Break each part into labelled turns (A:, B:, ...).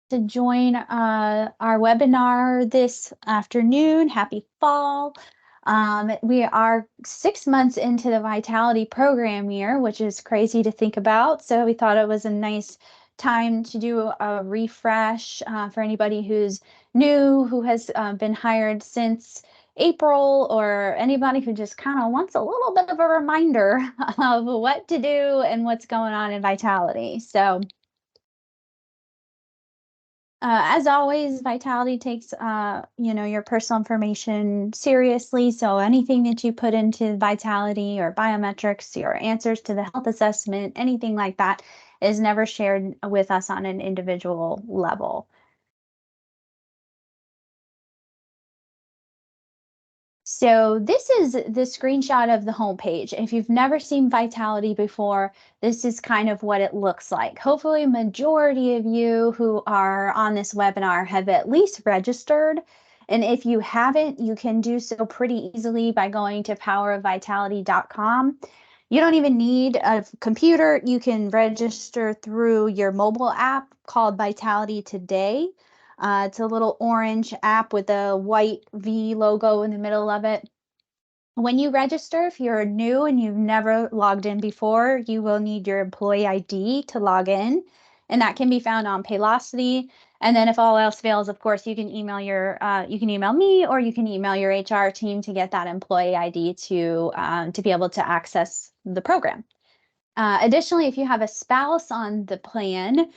A: to join our webinar this afternoon. Happy fall. We are 6 months into the Vitality program year, which is crazy to think about. So we thought it was a nice time to do a refresh for anybody who's new, who has been hired since April, or anybody who just kind of wants a little bit of a reminder of what to do and what's going on in Vitality. So as always, Vitality takes, your personal information seriously. So anything that you put into Vitality or biometrics, your answers to the health assessment, anything like that is never shared with us on an individual level. So this is the screenshot of the homepage. If you've never seen Vitality before, this is kind of what it looks like. Hopefully, majority of you who are on this webinar have at least registered. And if you haven't, you can do so pretty easily by going to powerofvitality.com. You don't even need a computer. You can register through your mobile app called Vitality Today. It's a little orange app with a white V logo in the middle of it. When you register, if you're new and you've never logged in before, you will need your employee ID to log in, and that can be found on Paylocity. And then if all else fails, of course, you can email me, or you can email your HR team to get that employee ID to be able to access the program. Additionally, if you have a spouse on the plan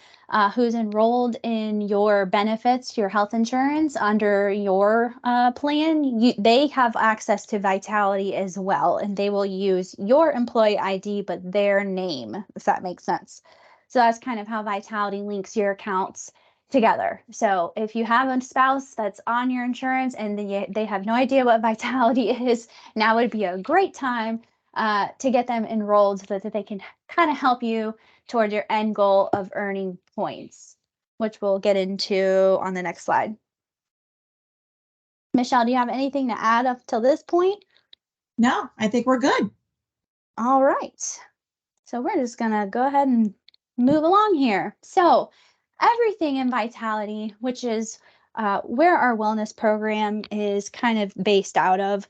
A: who's enrolled in your benefits, your health insurance under your plan, they have access to Vitality as well, and they will use your employee ID, but their name, if that makes sense. So that's kind of how Vitality links your accounts together. So if you have a spouse that's on your insurance and they have no idea what Vitality is, now would be a great time to get them enrolled so that they can kind of help you toward your end goal of earning points, which we'll get into on the next slide. Michelle, do you have anything to add up till this point?
B: No, I think we're good.
A: All right. So we're just going to go ahead and move along here. So everything in Vitality, which is where our wellness program is kind of based out of,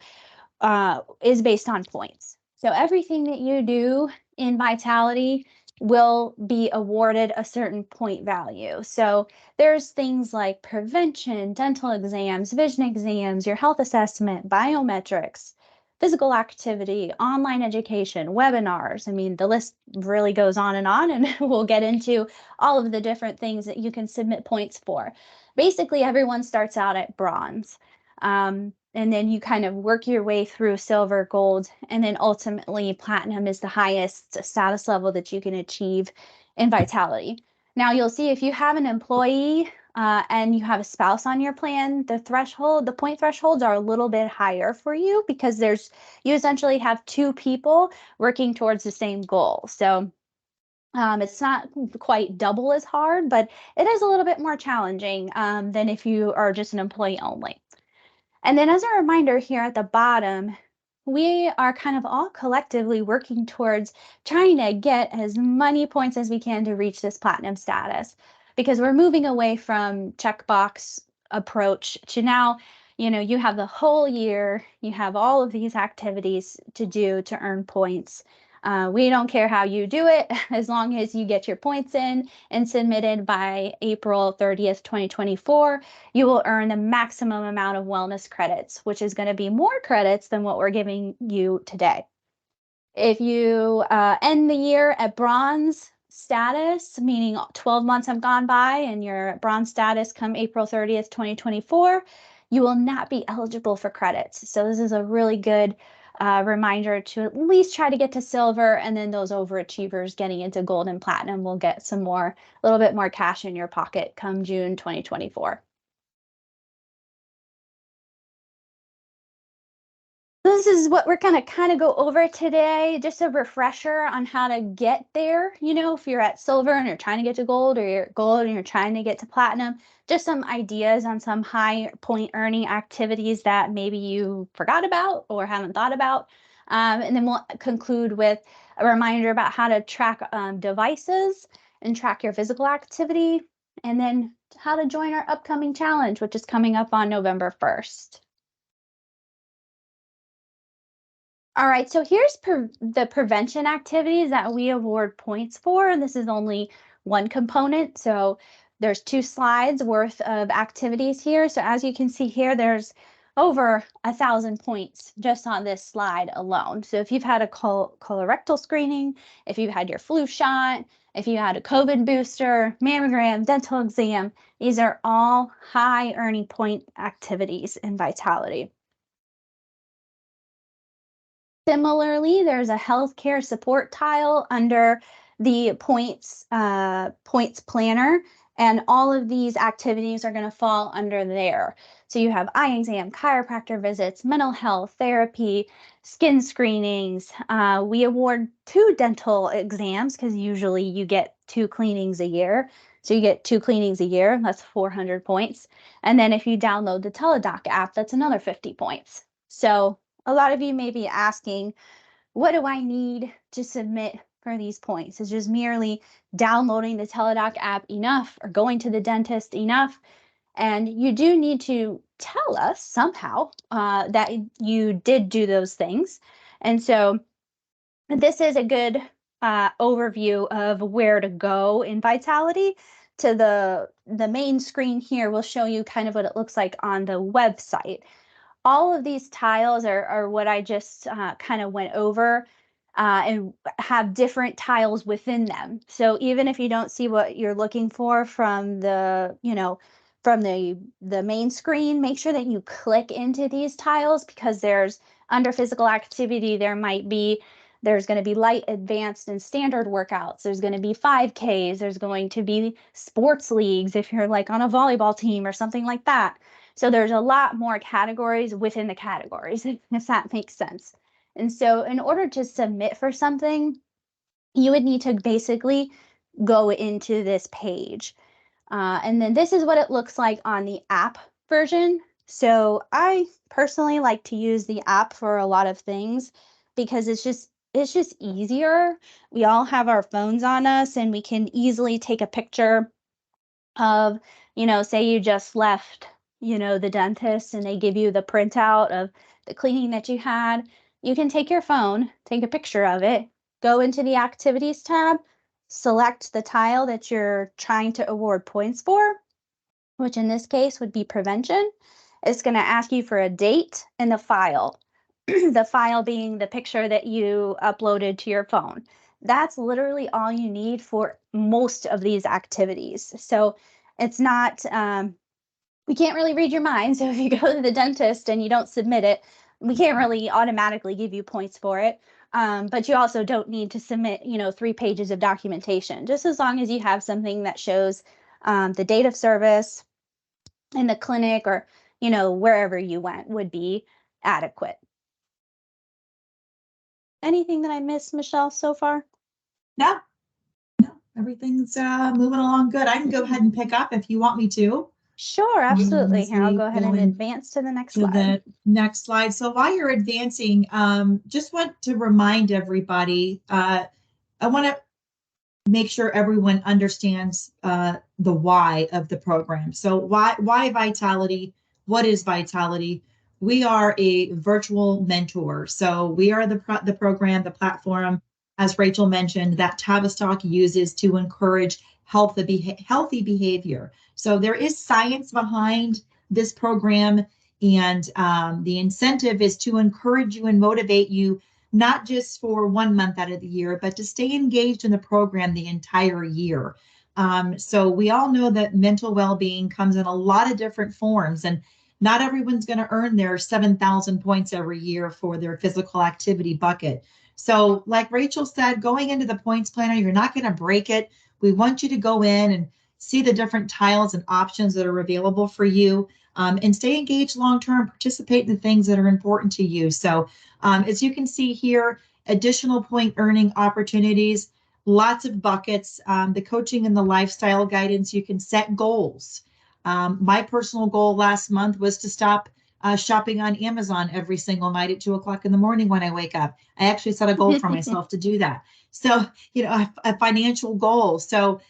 A: is based on points. So everything that you do in Vitality will be awarded a certain point value. So there's things like prevention, dental exams, vision exams, your health assessment, biometrics, physical activity, online education, webinars. I mean, the list really goes on, and we'll get into all of the different things that you can submit points for. Basically, everyone starts out at bronze. And then you kind of work your way through silver, gold, and then ultimately platinum is the highest status level that you can achieve in Vitality. Now you'll see if you have an employee and you have a spouse on your plan, the point thresholds are a little bit higher for you because you essentially have two people working towards the same goal. So it's not quite double as hard, but it is a little bit more challenging than if you are just an employee only. And then as a reminder here at the bottom, we are kind of all collectively working towards trying to get as many points as we can to reach this platinum status, because we're moving away from checkbox approach to now, you have the whole year, you have all of these activities to do to earn points. We don't care how you do it, as long as you get your points in and submitted by April 30th, 2024, you will earn the maximum amount of wellness credits, which is going to be more credits than what we're giving you today. If you end the year at bronze status, meaning 12 months have gone by and you're at bronze status come April 30th, 2024, you will not be eligible for credits. So this is a really good reminder to at least try to get to silver, and then those overachievers getting into gold and platinum will get a little bit more cash in your pocket come June 2024. This is what we're going to kind of go over today, just a refresher on how to get there. If you're at silver and you're trying to get to gold, or you're at gold and you're trying to get to platinum, just some ideas on some high point earning activities that maybe you forgot about or haven't thought about. And then we'll conclude with a reminder about how to track devices and track your physical activity. And then how to join our upcoming challenge, which is coming up on November 1st. All right, so here's the prevention activities that we award points for. This is only one component, so there's 2 slides worth of activities here. So as you can see here, there's over 1,000 points just on this slide alone. So if you've had a colorectal screening, if you've had your flu shot, if you had a COVID booster, mammogram, dental exam, these are all high earning point activities in Vitality. Similarly, there's a healthcare support tile under the points planner, and all of these activities are going to fall under there. So you have eye exam, chiropractor visits, mental health, therapy, skin screenings. We award 2 dental exams because usually you get 2 cleanings a year. So you get 2 cleanings a year, that's 400 points. And then if you download the Teladoc app, that's another 50 points. So a lot of you may be asking, what do I need to submit for these points? Is just merely downloading the Teladoc app enough, or going to the dentist enough? And you do need to tell us somehow that you did do those things. And so this is a good overview of where to go in Vitality. To the main screen here will show you kind of what it looks like on the website. All of these tiles are what I just kind of went over and have different tiles within them. So even if you don't see what you're looking for from the, from the main screen, make sure that you click into these tiles, because there's under physical activity, there's going to be light, advanced, and standard workouts. There's going to be 5Ks. There's going to be sports leagues if you're like on a volleyball team or something like that. So there's a lot more categories within the categories, if that makes sense. And so in order to submit for something, you would need to basically go into this page. And then this is what it looks like on the app version. So I personally like to use the app for a lot of things because it's just easier. We all have our phones on us, and we can easily take a picture of, say you just left, the dentist, and they give you the printout of the cleaning that you had. You can take your phone, take a picture of it, go into the activities tab, select the tile that you're trying to award points for, which in this case would be prevention. It's going to ask you for a date and the file, the file being the picture that you uploaded to your phone. That's literally all you need for most of these activities. So it's not, we can't really read your mind. So if you go to the dentist and you don't submit it, we can't really automatically give you points for it. But you also don't need to submit, 3 pages of documentation, just as long as you have something that shows the date of service in the clinic, or, wherever you went would be adequate. Anything that I missed, Michelle, so far?
B: No, everything's moving along good. I can go ahead and pick up if you want me to.
A: Sure, absolutely. Here, I'll go ahead and advance to the next slide.
B: The next slide. So while you're advancing, just want to remind everybody, I want to make sure everyone understands the why of the program. So why Vitality? What is Vitality? We are a virtual mentor. So we are the program, the platform, as Rachel mentioned, that Tavistock uses to encourage healthy behavior. So there is science behind this program, and the incentive is to encourage you and motivate you, not just for 1 month out of the year, but to stay engaged in the program the entire year. So we all know that mental well-being comes in a lot of different forms, and not everyone's going to earn their 7,000 points every year for their physical activity bucket. So like Rachel said, going into the points planner, you're not going to break it. We want you to go in and see the different tiles and options that are available for you, and stay engaged long-term, participate in the things that are important to you. So as you can see here, additional point earning opportunities, lots of buckets, the coaching and the lifestyle guidance. You can set goals. My personal goal last month was to stop shopping on Amazon every single night at 2:00 in the morning when I wake up. I actually set a goal for myself to do that. So, a financial goal. So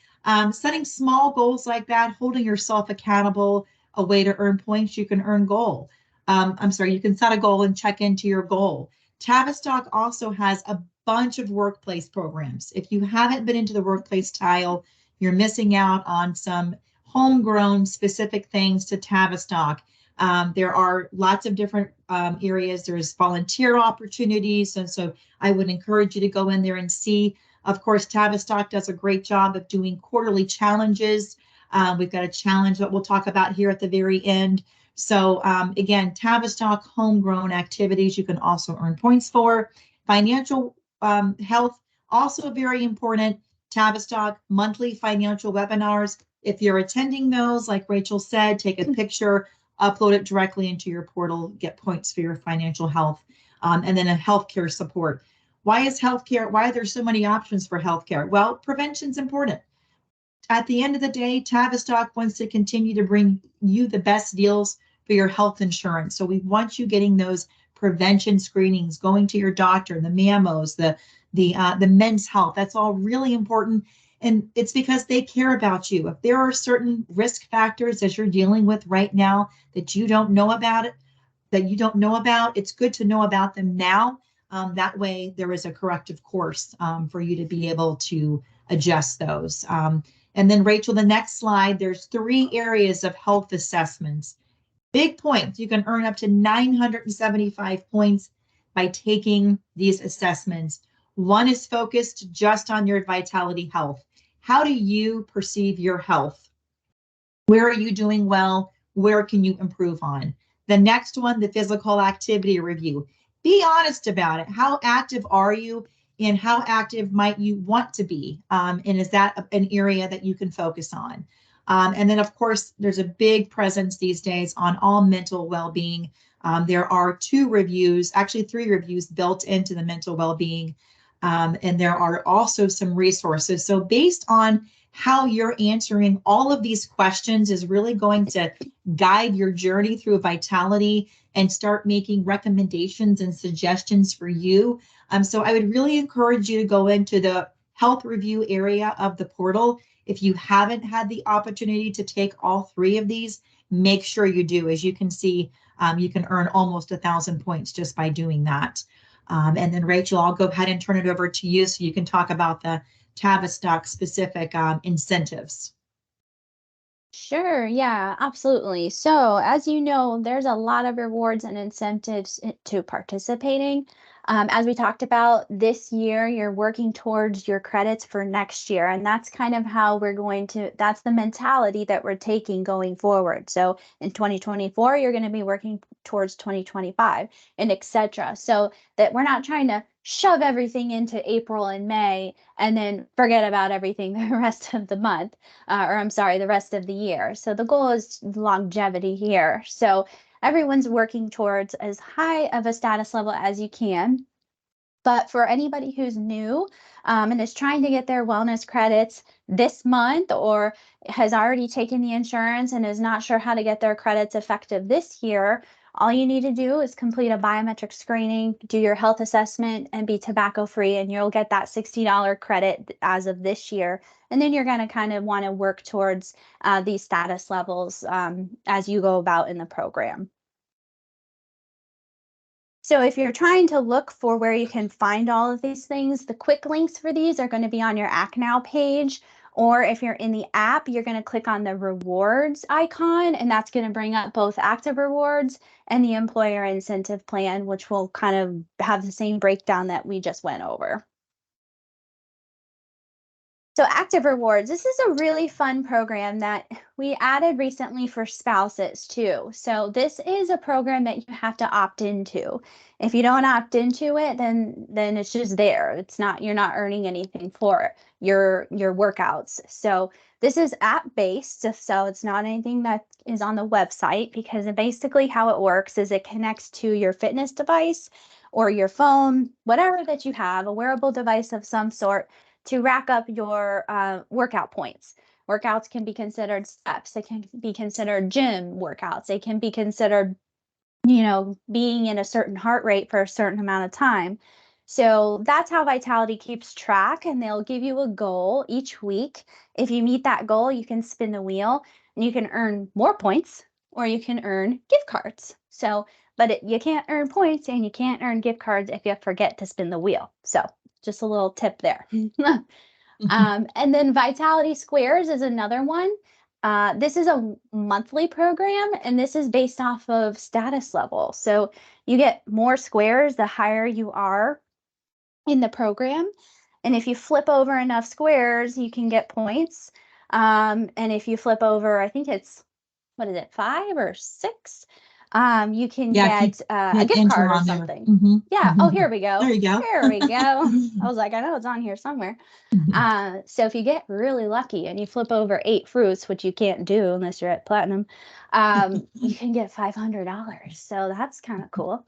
B: Setting small goals like that, holding yourself accountable, a way to earn points. You can earn goal. You can set a goal and check into your goal. Tavistock also has a bunch of workplace programs. If you haven't been into the workplace tile, you're missing out on some homegrown specific things to Tavistock. There are lots of different areas. There's volunteer opportunities. And so I would encourage you to go in there and see. Of course, Tavistock does a great job of doing quarterly challenges. We've got a challenge that we'll talk about here at the very end. So again, Tavistock homegrown activities you can also earn points for. Financial health, also very important. Tavistock monthly financial webinars. If you're attending those, like Rachel said, take a picture, upload it directly into your portal, get points for your financial health. And then a healthcare support. Why is healthcare? Why are there so many options for healthcare? Well, prevention's important. At the end of the day, Tavistock wants to continue to bring you the best deals for your health insurance. So we want you getting those prevention screenings, going to your doctor, the mammos, the men's health. That's all really important. And it's because they care about you. If there are certain risk factors that you're dealing with right now that you don't know about it's good to know about them now. That way there is a corrective course for you to be able to adjust those. And then Rachel, the next slide, there's 3 areas of health assessments. Big points. You can earn up to 975 points by taking these assessments. One is focused just on your vitality health. How do you perceive your health? Where are you doing well? Where can you improve on? The next one, the physical activity review. Be honest about it. How active are you and how active might you want to be? And is that an area that you can focus on? And then, of course, there's a big presence these days on all mental well-being. There are 2 reviews, actually 3 reviews built into the mental well-being. And there are also some resources. So based on how you're answering all of these questions is really going to guide your journey through vitality and start making recommendations and suggestions for you. So I would really encourage you to go into the health review area of the portal. If you haven't had the opportunity to take all 3 of these, make sure you do. As you can see, you can earn almost 1,000 points just by doing that. And then Rachel, I'll go ahead and turn it over to you so you can talk about the Tavistock specific incentives.
A: Sure, yeah, absolutely. So, as you know, there's a lot of rewards and incentives to participating. As we talked about this year, you're working towards your credits for next year, and that's kind of how that's the mentality that we're taking going forward. So, in 2024, you're going to be working towards 2025 and etc. So that we're not trying to shove everything into April and May and then forget about everything the rest of the month or I'm sorry, the rest of the year. So the goal is longevity here. So everyone's working towards as high of a status level as you can. But for anybody who's new and is trying to get their wellness credits this month or has already taken the insurance and is not sure how to get their credits effective this year, all you need to do is complete a biometric screening, do your health assessment, and be tobacco free, and you'll get that $60 credit as of this year. And then you're going to kind of want to work towards these status levels as you go about in the program. So if you're trying to look for where you can find all of these things, the quick links for these are going to be on your Act Now page. Or if you're in the app, you're going to click on the rewards icon, and that's going to bring up both active rewards and the employer incentive plan, which will kind of have the same breakdown that we just went over. So Active Rewards, this is a really fun program that we added recently for spouses too. So this is a program that you have to opt into. If you don't opt into it, then it's just there. It's not, you're not earning anything for it, your workouts. So this is app-based, so it's not anything that is on the website, because basically how it works is it connects to your fitness device or your phone, whatever that you have, a wearable device of some sort, to rack up your workout points. Workouts can be considered steps. They can be considered gym workouts. They can be considered, being in a certain heart rate for a certain amount of time. So that's how Vitality keeps track, and they'll give you a goal each week. If you meet that goal, you can spin the wheel and you can earn more points or you can earn gift cards. So, but you can't earn points and you can't earn gift cards if you forget to spin the wheel. So just a little tip there. And then Vitality Squares is another one. This is a monthly program, and this is based off of status level. So you get more squares the higher you are in the program. And if you flip over enough squares, you can get points. And if you flip over, I think it's, what is it, 5 or 6? You can get a gift card or something. Yeah. Oh, here we go.
B: There you go.
A: There we go. I was like, I know it's on here somewhere. So if you get really lucky and you flip over 8 fruits, which you can't do unless you're at platinum, you can get $500. So that's kind of cool.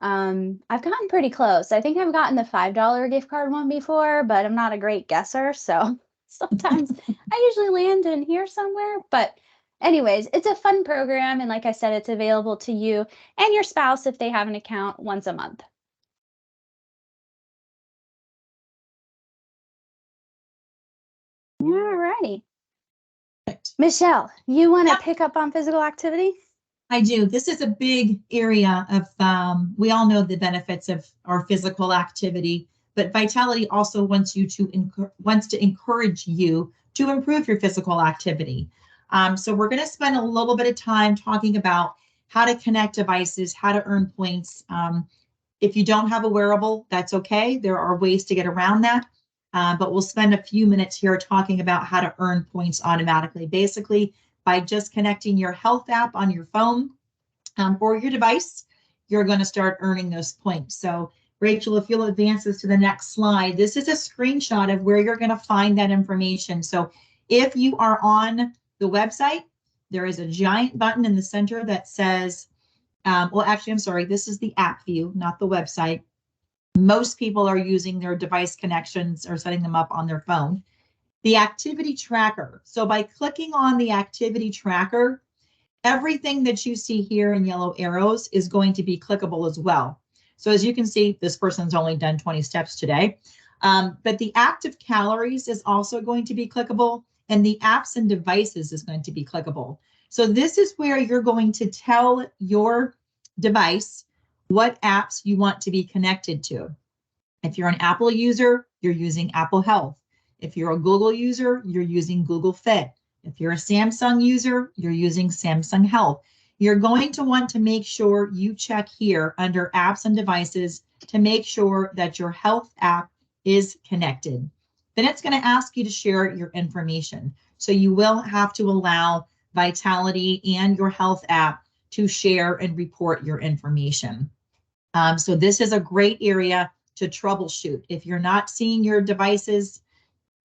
A: I've gotten pretty close. I think I've gotten the $5 gift card one before, but I'm not a great guesser. So sometimes I usually land in here somewhere. But anyways, it's a fun program. And like I said, it's available to you and your spouse if they have an account once a month. All righty. Michelle, you want to pick up on physical activity?
B: I do. This is a big area of, we all know the benefits of our physical activity, but Vitality also wants to encourage you to improve your physical activity. So we're going to spend a little bit of time talking about how to connect devices, how to earn points. If you don't have a wearable, that's okay. There are ways to get around that. But we'll spend a few minutes here talking about how to earn points automatically. Basically, by just connecting your health app on your phone or your device, you're going to start earning those points. So Rachel, if you'll advance this to the next slide, this is a screenshot of where you're going to find that information. So if you are on the website, there is a giant button in the center that says, well, actually, I'm sorry, this is the app view, not the website. Most people are using their device connections or setting them up on their phone. The activity tracker. So by clicking on the activity tracker, everything that you see here in yellow arrows is going to be clickable as well. So as you can see, this person's only done 20 steps today. But the active calories is also going to be clickable, and the apps and devices is going to be clickable. So this is where you're going to tell your device what apps you want to be connected to. If you're an Apple user, you're using Apple Health. If you're a Google user, you're using Google Fit. If you're a Samsung user, you're using Samsung Health. You're going to want to make sure you check here under apps and devices to make sure that your health app is connected. Then it's going to ask you to share your information. So you will have to allow Vitality and your health app to share and report your information. So this is a great area to troubleshoot. If you're not seeing your devices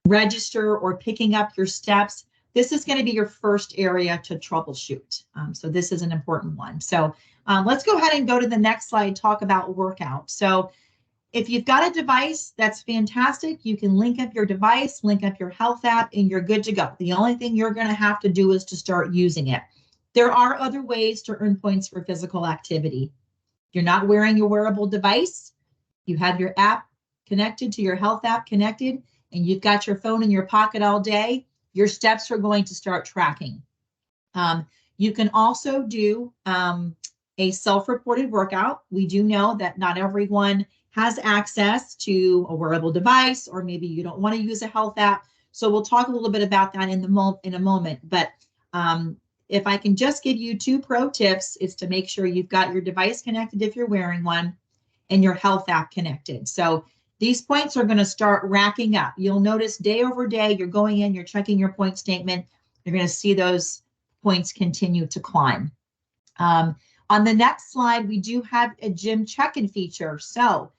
B: register or picking up your steps, this is going to be your first area to troubleshoot. So this is an important one. So let's go ahead and go to the next slide, talk about workout. So if you've got a device, that's fantastic. You can link up your device, link up your health app, and you're good to go. The only thing you're going to have to do is to start using it. There are other ways to earn points for physical activity. If you're not wearing your wearable device, you have your app connected to your health app connected, and you've got your phone in your pocket all day, your steps are going to start tracking. You can also do a self-reported workout. We do know that not everyone has access to a wearable device, or maybe you don't want to use a health app. So we'll talk a little bit about that in a moment. But if I can just give you 2 pro tips, is to make sure you've got your device connected if you're wearing one, and your health app connected. So these points are going to start racking up. You'll notice day over day, you're going in, you're checking your point statement. You're going to see those points continue to climb. On the next slide, we do have a gym check-in feature. So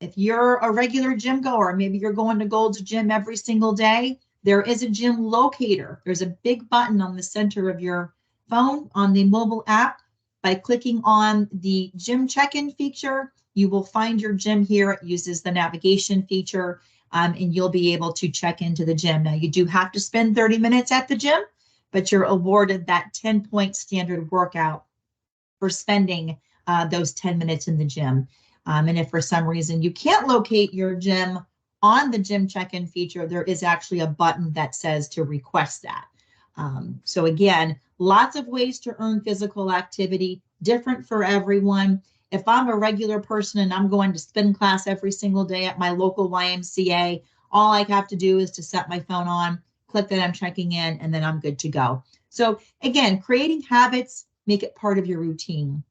B: if you're a regular gym goer, maybe you're going to Gold's Gym every single day, there is a gym locator. There's a big button on the center of your phone on the mobile app. By clicking on the gym check-in feature, you will find your gym here. It uses the navigation feature, and you'll be able to check into the gym. Now, you do have to spend 30 minutes at the gym, but you're awarded that 10-point standard workout for spending those 10 minutes in the gym. And if for some reason you can't locate your gym on the gym check-in feature, there is actually a button that says to request that. So again, lots of ways to earn physical activity, different for everyone. If I'm a regular person and I'm going to spin class every single day at my local YMCA, all I have to do is to set my phone on, click that I'm checking in, and then I'm good to go. So again, creating habits, make it part of your routine.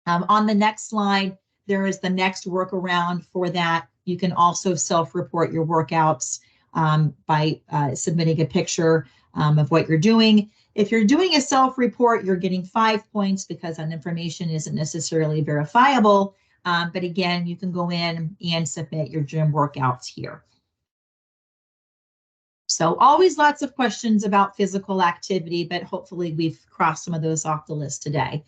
B: On the next slide, there is the next workaround for that. You can also self-report your workouts by submitting a picture of what you're doing. If you're doing a self-report, you're getting 5 points because that information isn't necessarily verifiable. But again, you can go in and submit your gym workouts here. So always lots of questions about physical activity, but hopefully we've crossed some of those off the list today.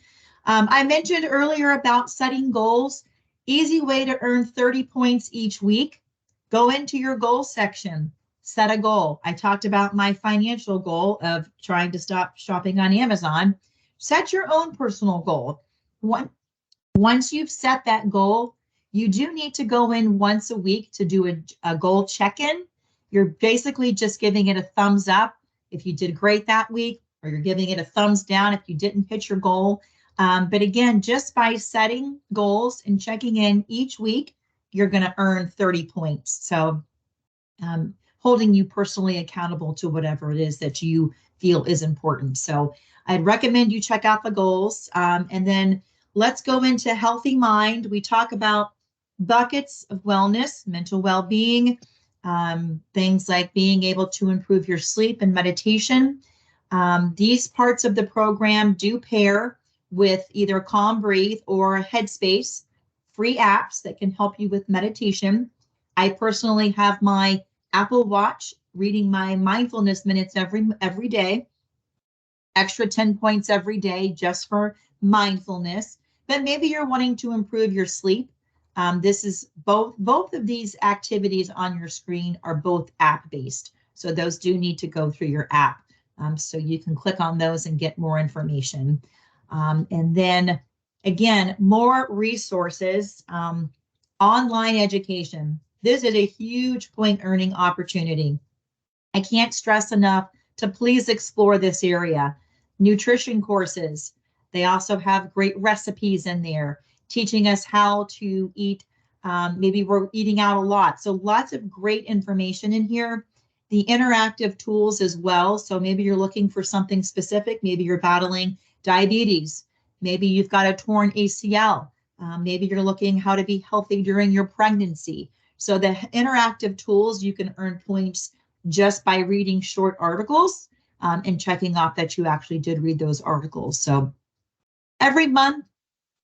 B: I mentioned earlier about setting goals. Easy way to earn 30 points each week. Go into your goals section, set a goal. I talked about my financial goal of trying to stop shopping on Amazon. Set your own personal goal. Once you've set that goal, you do need to go in once a week to do a goal check-in. You're basically just giving it a thumbs up if you did great that week, or you're giving it a thumbs down if you didn't hit your goal. But again, just by setting goals and checking in each week, you're going to earn 30 points. So holding you personally accountable to whatever it is that you feel is important. So I'd recommend you check out the goals. And then let's go into healthy mind. We talk about buckets of wellness, mental well-being, things like being able to improve your sleep and meditation. These parts of the program do pair with either Calm Breathe or Headspace, free apps that can help you with meditation. I personally have my Apple Watch reading my mindfulness minutes every day, extra 10 points every day just for mindfulness. But maybe you're wanting to improve your sleep. This is both of these activities on your screen are both app-based. So those do need to go through your app. So you can click on those and get more information. And then again, more resources, online education. This is a huge point earning opportunity. I can't stress enough to please explore this area. Nutrition courses. They also have great recipes in there, teaching us how to eat. Maybe we're eating out a lot. So lots of great information in here. The interactive tools as well. So maybe you're looking for something specific. Maybe you're battling diabetes. Maybe you've got a torn ACL. Maybe you're looking how to be healthy during your pregnancy. So the interactive tools, you can earn points just by reading short articles and checking off that you actually did read those articles. So every month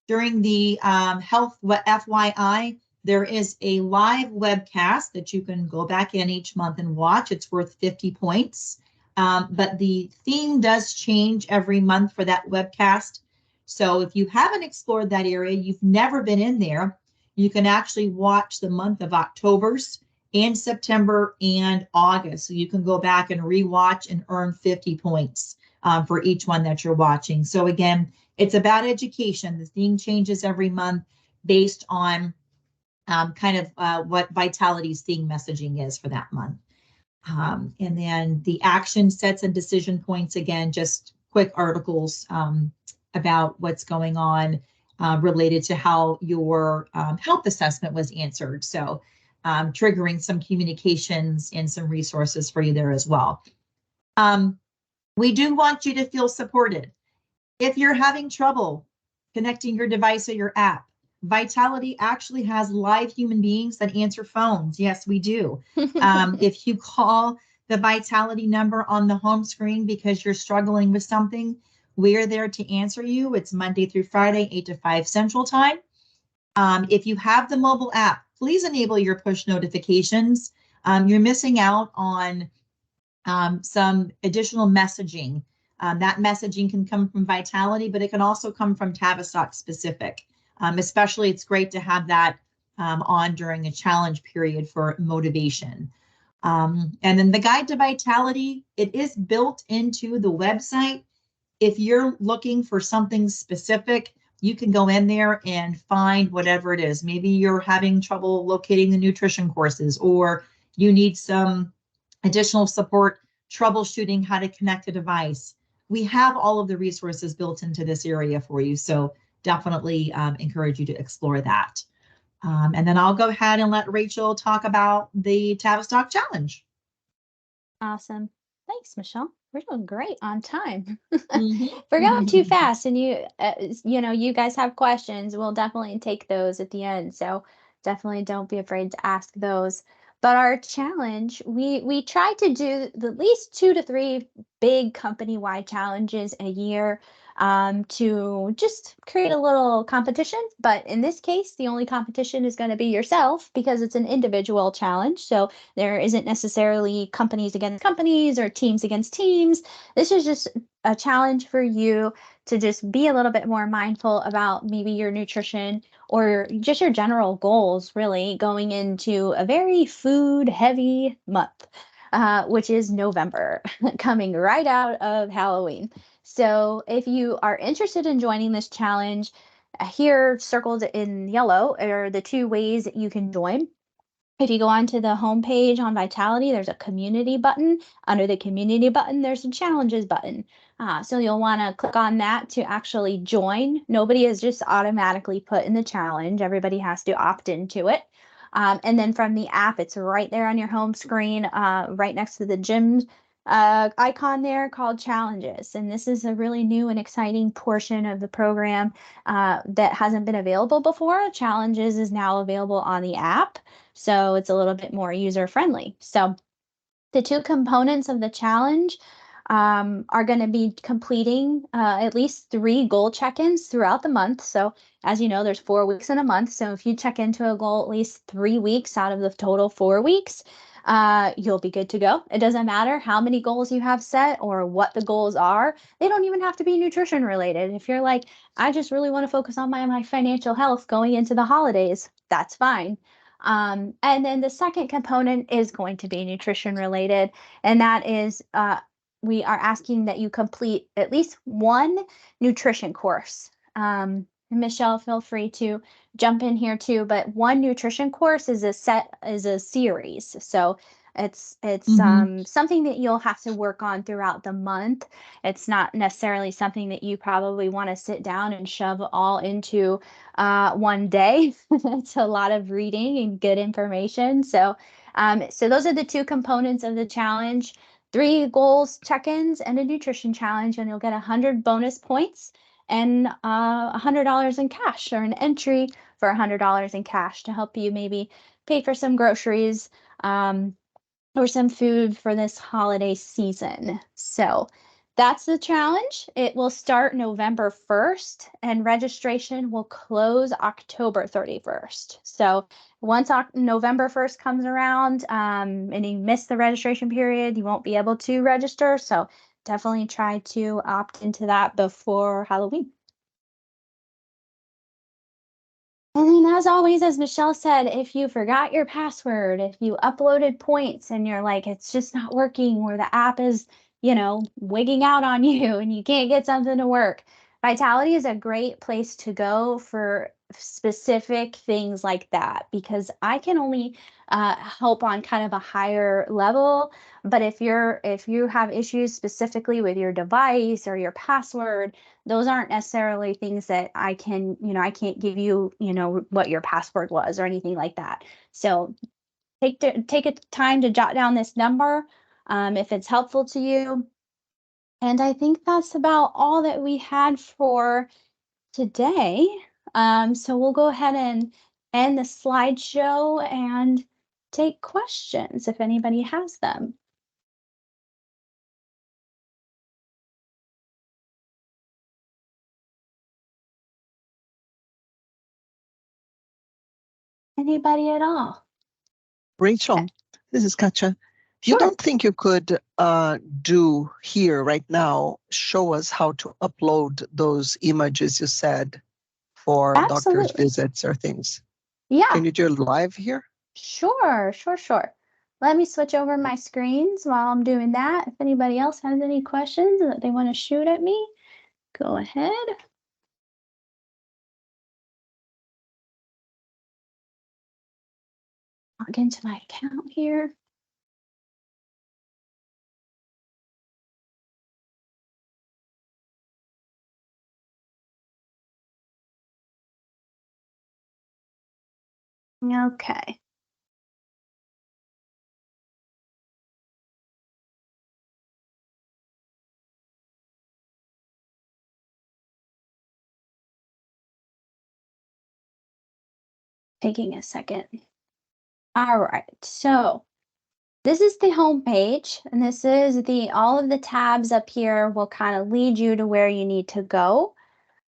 B: during the Health FYI, there is a live webcast that you can go back in each month and watch. It's worth 50 points. But the theme does change every month for that webcast. So if you haven't explored that area, you've never been in there, you can actually watch the month of October's and September and August. So you can go back and rewatch and earn 50 points for each one that you're watching. So again, it's about education. The theme changes every month based on what Vitality's theme messaging is for that month. And then the action sets and decision points, again, just quick articles about what's going on related to how your health assessment was answered. So triggering some communications and some resources for you there as well. We do want you to feel supported. If you're having trouble connecting your device or your app, Vitality actually has live human beings that answer phones. Yes, we do. If you call the Vitality number on the home screen because you're struggling with something, we're there to answer you. It's Monday through Friday, 8 to 5 Central Time. If you have the mobile app, please enable your push notifications. You're missing out on some additional messaging. That messaging can come from Vitality, but it can also come from Tavistock specific. Especially, it's great to have that on during a challenge period for motivation. And then the Guide to Vitality, it is built into the website. If you're looking for something specific, you can go in there and find whatever it is. Maybe you're having trouble locating the nutrition courses, or you need some additional support troubleshooting how to connect a device. We have all of the resources built into this area for you. So definitely encourage you to explore that. And then I'll go ahead and let Rachel talk about the Tavistock Challenge.
A: Awesome. Thanks, Michelle. We're doing great on time.
B: Mhm.
A: We're going too fast, and you guys have questions. We'll definitely take those at the end. So definitely don't be afraid to ask those. But our challenge, we try to do at least 2 to 3 big company-wide challenges a year, to just create a little competition. But in this case, the only competition is going to be yourself because it's an individual challenge. So there isn't necessarily companies against companies or teams against teams. This is just a challenge for you to just be a little bit more mindful about maybe your nutrition or just your general goals, really going into a very food heavy month, which is November, coming right out of Halloween. So if you are interested in joining this challenge, here circled in yellow are the 2 ways that you can join. If you go onto the homepage on Vitality, there's a community button. Under the community button, there's a challenges button. So you'll want to click on that to actually join. Nobody is just automatically put in the challenge. Everybody has to opt into it. And then from the app, it's right there on your home screen, right next to the gym icon there called Challenges. And this is a really new and exciting portion of the program that hasn't been available before. Challenges is now available on the app. So it's a little bit more user friendly. So the 2 components of the challenge are going to be completing at least 3 goal check-ins throughout the month. So as you know, there's 4 weeks in a month. So if you check into a goal at least 3 weeks out of the total 4 weeks, you'll be good to go. It doesn't matter how many goals you have set or what the goals are. They don't even have to be nutrition related. If you're like, I just really want to focus on my financial health going into the holidays, that's fine. And then the second component is going to be nutrition related, and that is we are asking that you complete at least 1 nutrition course. Michelle, feel free to jump in here too, but 1 nutrition course is a series. So it's something that you'll have to work on throughout the month. It's not necessarily something that you probably want to sit down and shove all into one day. It's a lot of reading and good information. So those are the 2 components of the challenge: 3 goals check-ins and a nutrition challenge, and you'll get 100 bonus points and $100 in cash, or an entry for $100 in cash to help you maybe pay for some groceries, or some food for this holiday season. So that's the challenge. It will start November 1st and registration will close October 31st. So once November 1st comes around, and you miss the registration period, you won't be able to register. So definitely try to opt into that before Halloween. And then, as always, as Michelle said, if you forgot your password, if you uploaded points and you're like, it's just not working, or the app is, wigging out on you and you can't get something to work, Vitality is a great place to go for specific things like that, because I can only help on kind of a higher level. But if you have issues specifically with your device or your password, those aren't necessarily things that I can't give you, what your password was or anything like that. So take a time to jot down this number, if it's helpful to you. And I think that's about all that we had for today. So we'll go ahead and end the slideshow and take questions if anybody has them. Anybody at all?
C: Rachel, this is Katja. You
A: Sure.
C: don't think you could do here right now, show us how to upload those images you said for doctor's
A: Absolutely.
C: visits or things?
A: Yeah.
C: Can you do it live here?
A: Sure. Let me switch over my screens while I'm doing that. If anybody else has any questions that they want to shoot at me, go ahead. log into my account here. Okay. Taking a second. All right, so this is the home page, and this is all of the tabs up here will kind of lead you to where you need to go.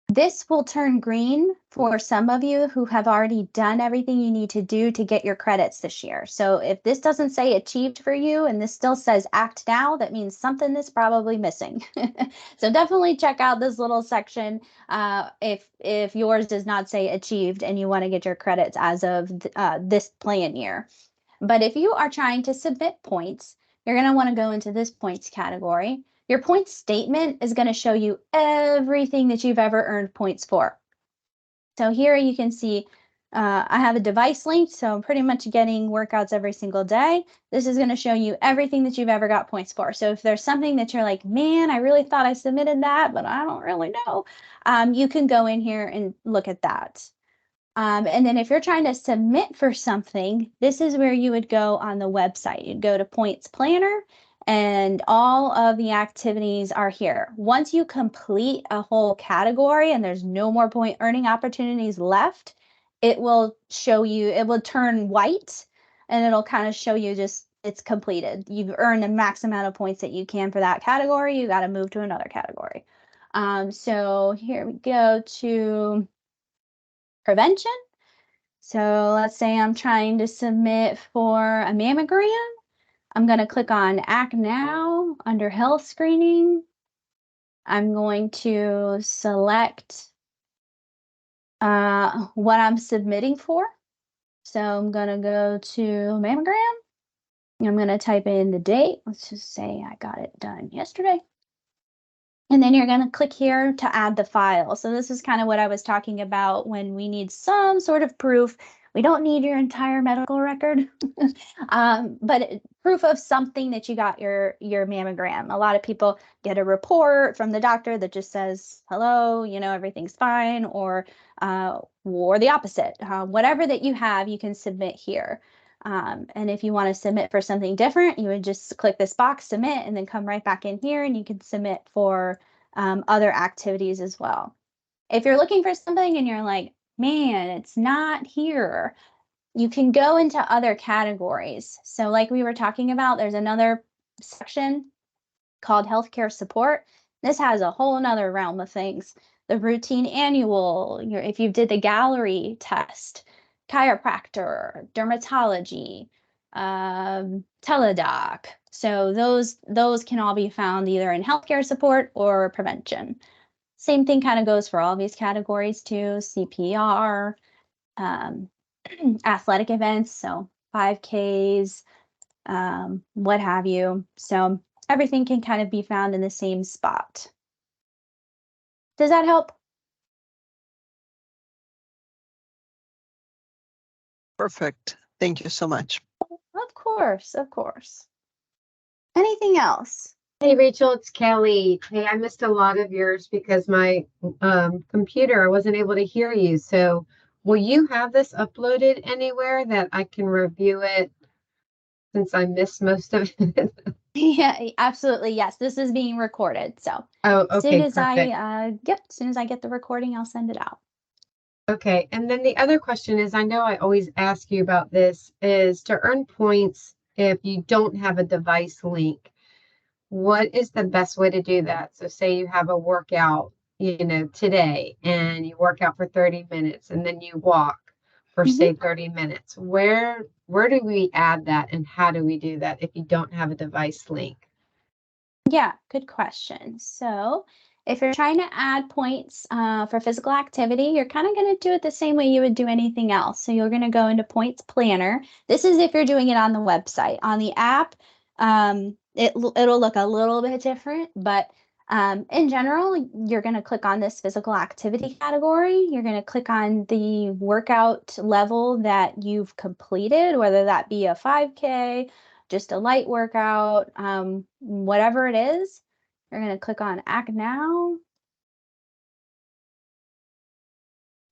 A: This will turn green for some of you who have already done everything you need to do to get your credits this year. So if this doesn't say achieved for you and this still says act now, that means something is probably missing. So definitely check out this little section if yours does not say achieved and you want to get your credits as of this plan year. But if you are trying to submit points, you're going to want to go into this points category. Your points statement is going to show you everything that you've ever earned points for. So here you can see I have a device linked, so I'm pretty much getting workouts every single day. This is going to show you everything that you've ever got points for. So if there's something that you're like, man, I really thought I submitted that, but I don't really know, you can go in here and look at that. And then if you're trying to submit for something, this is where you would go on the website. You'd go to Points Planner and all of the activities are here. Once you complete a whole category and there's no more point earning opportunities left, it will show you, it will turn white and it'll kind of show you just it's completed. You've earned the max amount of points that you can for that category. You got to move to another category. So here we go to prevention. So let's say I'm trying to submit for a mammogram. I'm going to click on Act Now under Health Screening. I'm going to select what I'm submitting for. So I'm going to go to mammogram. I'm going to type in the date. Let's just say I got it done yesterday. And then you're going to click here to add the file. So this is kind of what I was talking about when we need some sort of proof. We don't need your entire medical record, but proof of something that you got your mammogram. A lot of people get a report from the doctor that just says, hello, you know, everything's fine, or the opposite. Whatever that you have, you can submit here. And if you want to submit for something different, you would just click this box, submit, and then come right back in here and you can submit for other activities as well. If you're looking for something and you're like, man, it's not here, you can go into other categories. So like we were talking about, there's another section called healthcare support. This has a whole nother realm of things. The routine annual, if you did the Galleri test, chiropractor, dermatology, teledoc. So those can all be found either in healthcare support or prevention. Same thing kind of goes for all these categories too, CPR, athletic events, so 5Ks, what have you. So everything can kind of be found in the same spot. Does that help?
C: Perfect. Thank you so much.
A: Of course, of course. Anything else?
D: Hey, Rachel, it's Kelly. Hey, I missed a lot of yours because my computer, I wasn't able to hear you. So will you have this uploaded anywhere that I can review it since I missed most of it?
A: Yeah, absolutely. Yes, this is being recorded. So
D: Oh,
A: as soon
D: okay,
A: as
D: perfect.
A: as soon as I get the recording, I'll send it out.
D: Okay, and then the other question is, I know I always ask you about this, is to earn points if you don't have a device link. What is the best way to do that? So say you have a workout, you know, today and you work out for 30 minutes and then you walk for say 30 minutes. Where do we add that and how do we do that if you don't have a device link?
A: Yeah, good question. So if you're trying to add points for physical activity, you're kind of going to do it the same way you would do anything else. So you're going to go into Points Planner. This is if you're doing it on the website. On the app, it'll look a little bit different, but In general, you're going to click on this physical activity category. You're going to click on the workout level that you've completed, whether that be a 5K, just a light workout, whatever it is. You're going to click on Act Now.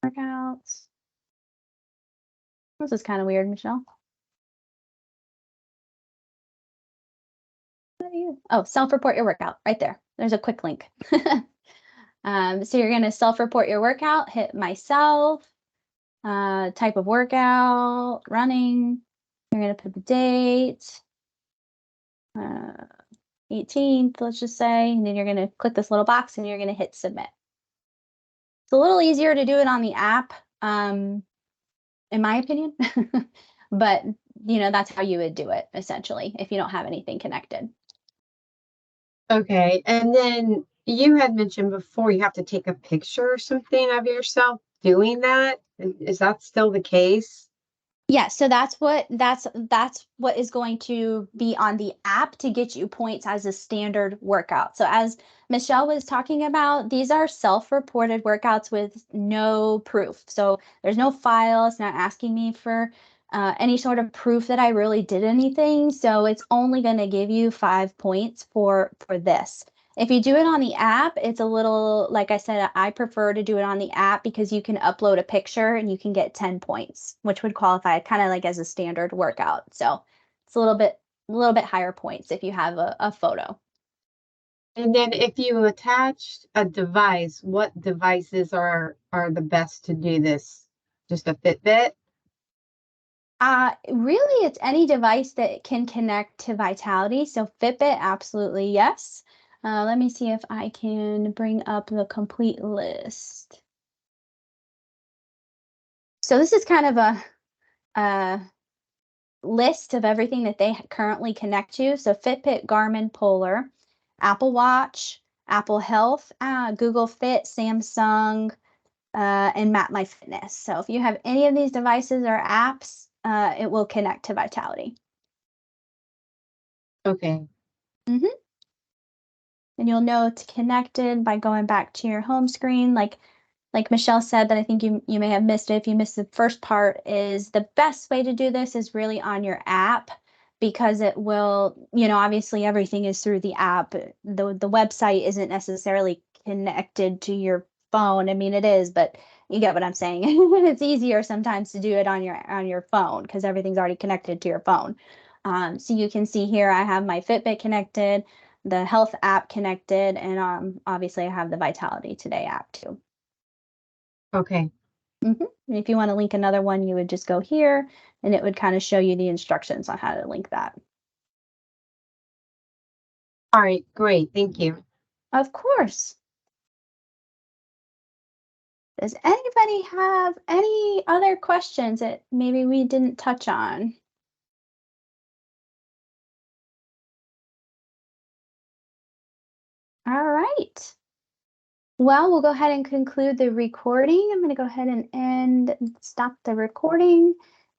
A: Workouts. This is kind of weird, Michelle. Oh, self-report your workout right there. There's a quick link. So you're going to self-report your workout, hit myself, type of workout, running. You're going to put the date, 18th, let's just say, and then you're going to click this little box and you're going to hit submit. It's a little easier to do it on the app, in my opinion, but that's how you would do it essentially if you don't have anything connected.
D: Okay, and then you had mentioned before you have to take a picture or something of yourself doing that. Is that still the case?
A: Yeah, so that's what is going to be on the app to get you points as a standard workout. So as Michelle was talking about, these are self-reported workouts with no proof. So there's no file. It's not asking me for any sort of proof that I really did anything. So it's only going to give you 5 points for this. If you do it on the app, it's a little, like I said, I prefer to do it on the app because you can upload a picture and you can get 10 points, which would qualify kind of like as a standard workout. So it's a little bit higher points if you have a photo.
D: And then if you attach a device, what devices are the best to do this? Just a Fitbit?
A: Really, it's any device that can connect to Vitality. So Fitbit, absolutely yes. Let me see if I can bring up the complete list. So this is kind of a list of everything that they currently connect to. So Fitbit, Garmin, Polar, Apple Watch, Apple Health, Google Fit, Samsung, and MapMyFitness. So if you have any of these devices or apps, it will connect to Vitality.
D: Okay.
A: Mm-hmm. And you'll know it's connected by going back to your home screen. Like Michelle said, that I think you may have missed it. If you missed the first part, is the best way to do this is really on your app, because it will, obviously everything is through the app. The website isn't necessarily connected to your phone. I mean, it is, but you get what I'm saying. It's easier sometimes to do it on your phone because everything's already connected to your phone. So you can see here I have my Fitbit connected, the health app connected, and obviously I have the Vitality Today app too.
D: Okay.
A: Mm-hmm. And if you want to link another one, you would just go here and it would kind of show you the instructions on how to link that.
D: All right, great. Thank you.
A: Of course. Does anybody have any other questions that maybe we didn't touch on? All right. Well, we'll go ahead and conclude the recording. I'm going to go ahead and stop the recording.